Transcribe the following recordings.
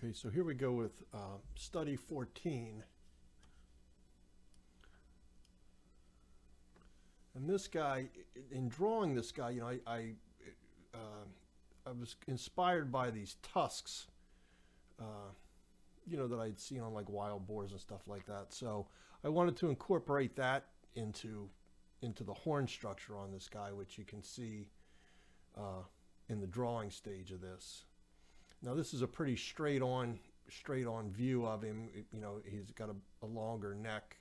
Okay, so here we go with study 14. And this guy, in drawing this guy, you know, I was inspired by these tusks, you know, that I'd seen on like wild boars and stuff like that. So I wanted to incorporate that into the horn structure on this guy, which you can see in the drawing stage of this. Now this is a pretty straight on view of him. You know, he's got a longer neck,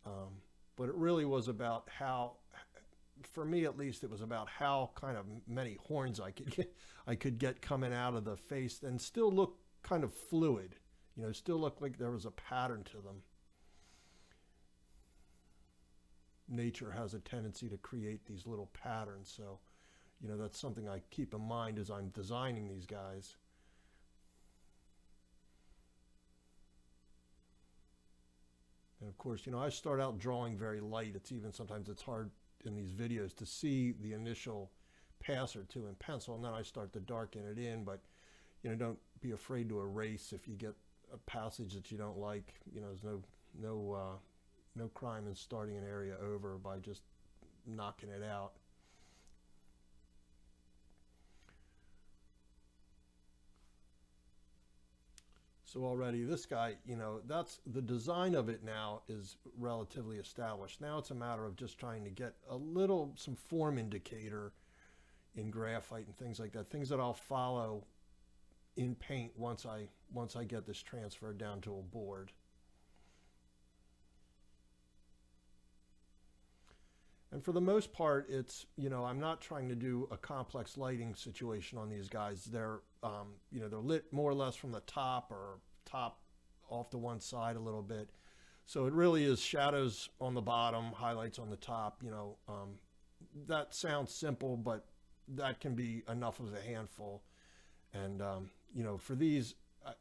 but it really was about how, for me at least, it was about how kind of many horns I could get coming out of the face and still look kind of fluid. You know, still look like there was a pattern to them. Nature has a tendency to create these little patterns, so you know that's something I keep in mind as I'm designing these guys. And of course, you know, I start out drawing very light. Sometimes it's hard in these videos to see the initial pass or two in pencil, and then I start to darken it in. But you know, don't be afraid to erase if you get a passage that you don't like. You know, there's no crime in starting an area over by just knocking it out. So already this guy, you know, that's the design of it now is relatively established. Now it's a matter of just trying to get some form indicator in graphite and things like that, things that I'll follow in paint once I get this transferred down to a board. And for the most part, it's, you know, I'm not trying to do a complex lighting situation on these guys. They're, you know, they're lit more or less from the top or top off to one side a little bit. So it really is shadows on the bottom, highlights on the top. You know, that sounds simple, but that can be enough of a handful. And, you know, for these,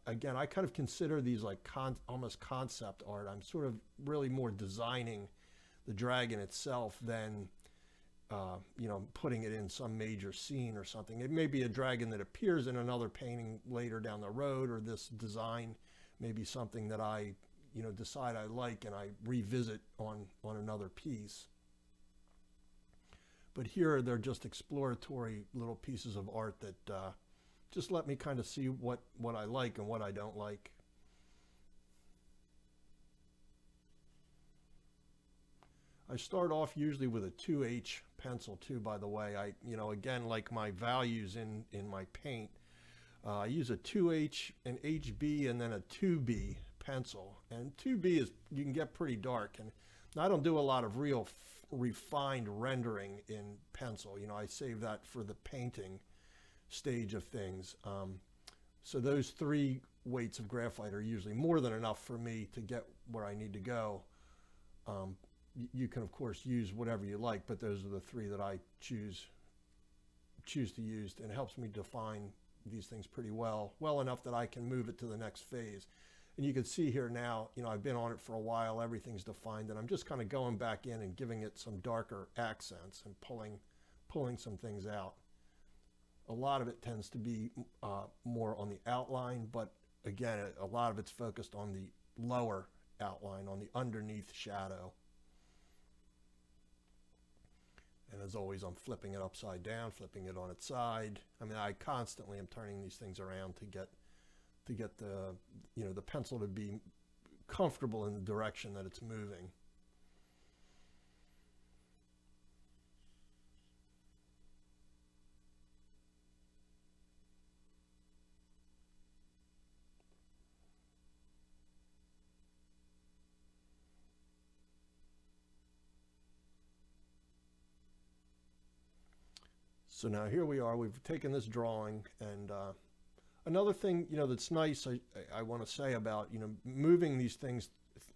again, I kind of consider these like almost concept art. I'm sort of really more designing the dragon itself than, you know, putting it in some major scene or something. It may be a dragon that appears in another painting later down the road, or this design may be something that I, you know, decide I like and I revisit on another piece. But here they're just exploratory little pieces of art that just let me kind of see what I like and what I don't like. I start off usually with a 2H pencil too, by the way. You know, again, like my values in my paint, I use a 2H, an HB, and then a 2B pencil. And 2B is, you can get pretty dark. And I don't do a lot of real refined rendering in pencil. You know, I save that for the painting stage of things. So those 3 weights of graphite are usually more than enough for me to get where I need to go. You can of course use whatever you like, but those are the 3 that I choose to use, and it helps me define these things pretty well enough that I can move it to the next phase. And you can see here now, you know, I've been on it for a while, everything's defined, and I'm just kind of going back in and giving it some darker accents and pulling some things out. A lot of it tends to be more on the outline, but again, a lot of it's focused on the lower outline, on the underneath shadow. And as always, I'm flipping it upside down, flipping it on its side. I mean, I constantly am turning these things around to get the, you know, the pencil to be comfortable in the direction that it's moving. So now here we are, we've taken this drawing, and another thing, you know, that's nice, I want to say about, you know, moving these things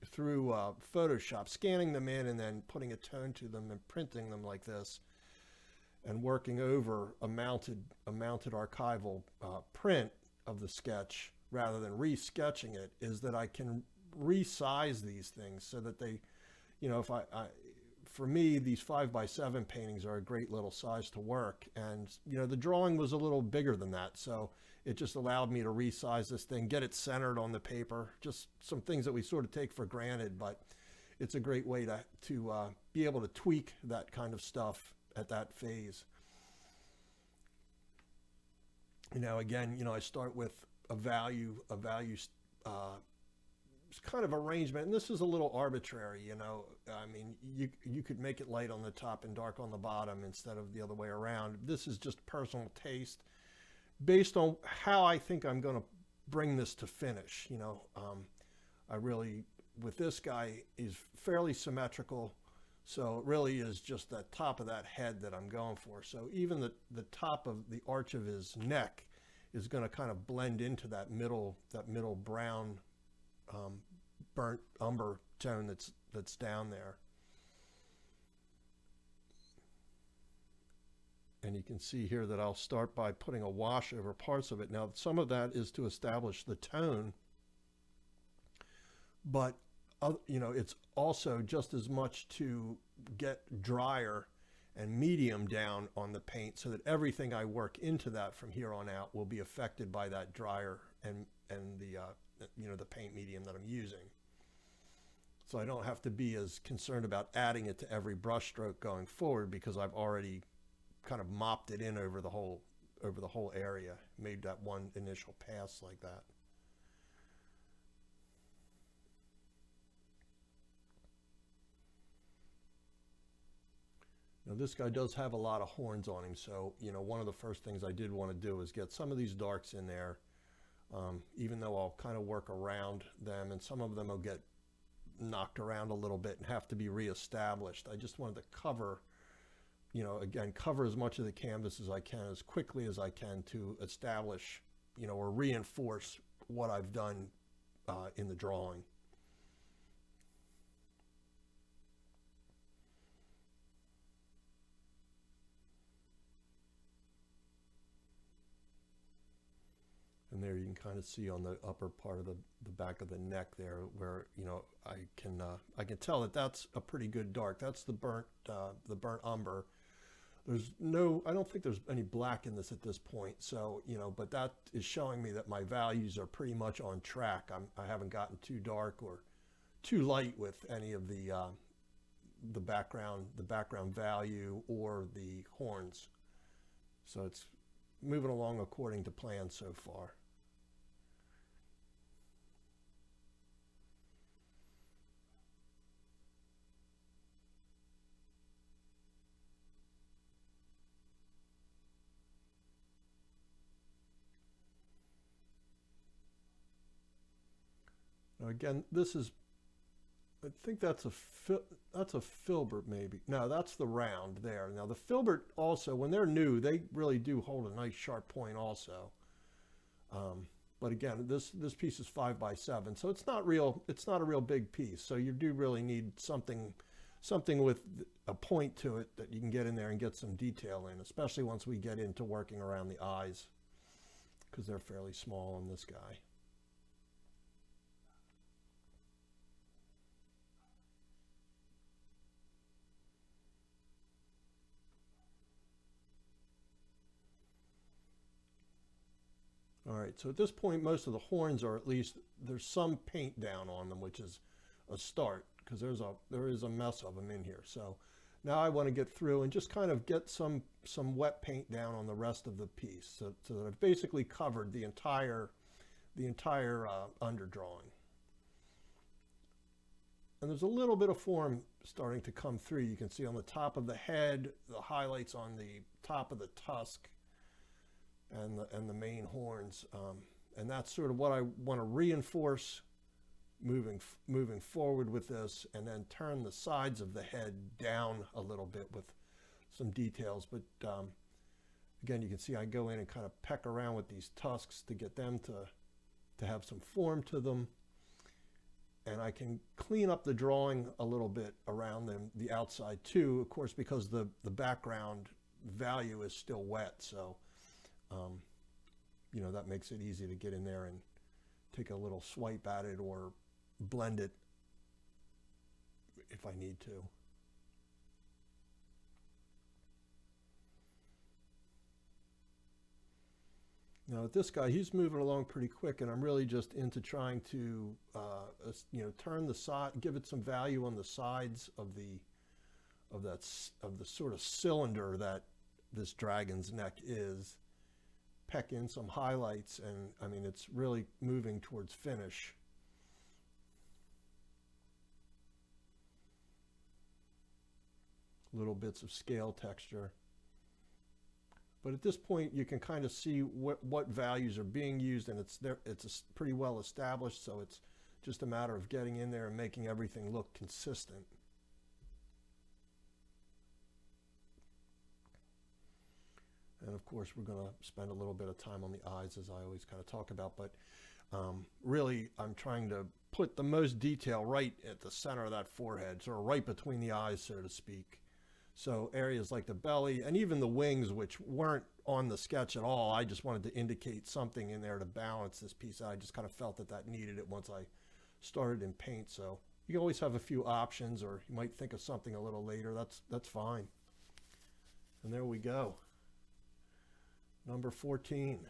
through Photoshop, scanning them in and then putting a tone to them and printing them like this, and working over a mounted archival print of the sketch rather than re-sketching it, is that I can resize these things so that they, you know, if for me, these 5x7 paintings are a great little size to work. And, you know, the drawing was a little bigger than that. So it just allowed me to resize this thing, get it centered on the paper, just some things that we sort of take for granted, but it's a great way to be able to tweak that kind of stuff at that phase. You know, again, you know, I start with a value kind of arrangement, and this is a little arbitrary, you know. I mean, you could make it light on the top and dark on the bottom instead of the other way around. This is just personal taste based on how I think I'm going to bring this to finish. You know, I really, with this guy, is fairly symmetrical, so it really is just that top of that head that I'm going for. So even the top of the arch of his neck is going to kind of blend into that middle brown burnt umber tone that's down there. And you can see here that I'll start by putting a wash over parts of it. Now, some of that is to establish the tone, but you know, it's also just as much to get drier and medium down on the paint, so that everything I work into that from here on out will be affected by that drier and the you know, the paint medium that I'm using. So I don't have to be as concerned about adding it to every brush stroke going forward, because I've already kind of mopped it in over the whole area, made that one initial pass like that. Now this guy does have a lot of horns on him, so, you know, one of the first things I did want to do is get some of these darks in there, even though I'll kind of work around them, and some of them will get knocked around a little bit and have to be reestablished. I just wanted to cover, you know, again, cover as much of the canvas as I can, as quickly as I can, to establish, you know, or reinforce what I've done in the drawing. And there you can kind of see on the upper part of the back of the neck there, where, you know, I can tell that that's a pretty good dark. That's the burnt umber. There's no, I don't think there's any black in this at this point. So, you know, but that is showing me that my values are pretty much on track. I haven't gotten too dark or too light with any of the background value or the horns. So it's moving along according to plan so far. Now again, this is, I think that's a filbert maybe. No, that's the round there. Now the filbert also, when they're new, they really do hold a nice sharp point also. But again, this piece is 5x7, so it's not a real big piece. So you do really need something with a point to it that you can get in there and get some detail in, especially once we get into working around the eyes, because they're fairly small on this guy. All right, so at this point, most of the horns are, at least there's some paint down on them, which is a start, because there is a mess of them in here. So now I want to get through and just kind of get some wet paint down on the rest of the piece, so that I've basically covered the entire underdrawing. And there's a little bit of form starting to come through. You can see on the top of the head, the highlights on the top of the tusk, and the main horns, and that's sort of what I want to reinforce moving forward with this, and then turn the sides of the head down a little bit with some details. But again, you can see I go in and kind of peck around with these tusks to get them to have some form to them, and I can clean up the drawing a little bit around them, the outside too, of course, because the background value is still wet. So you know, that makes it easy to get in there and take a little swipe at it or blend it if I need to. Now with this guy, he's moving along pretty quick, and I'm really just into trying to, turn the side, give it some value on the sides of the sort of cylinder that this dragon's neck is. Peck in some highlights, and I mean, it's really moving towards finish. Little bits of scale texture. But at this point, you can kind of see what values are being used, and it's pretty well established, so it's just a matter of getting in there and making everything look consistent. And of course, we're going to spend a little bit of time on the eyes, as I always kind of talk about, but really, I'm trying to put the most detail right at the center of that forehead, sort of right between the eyes, so to speak. So areas like the belly and even the wings, which weren't on the sketch at all, I just wanted to indicate something in there to balance this piece. I just kind of felt that needed it once I started in paint. So you always have a few options, or you might think of something a little later. That's fine. And there we go. Number 14.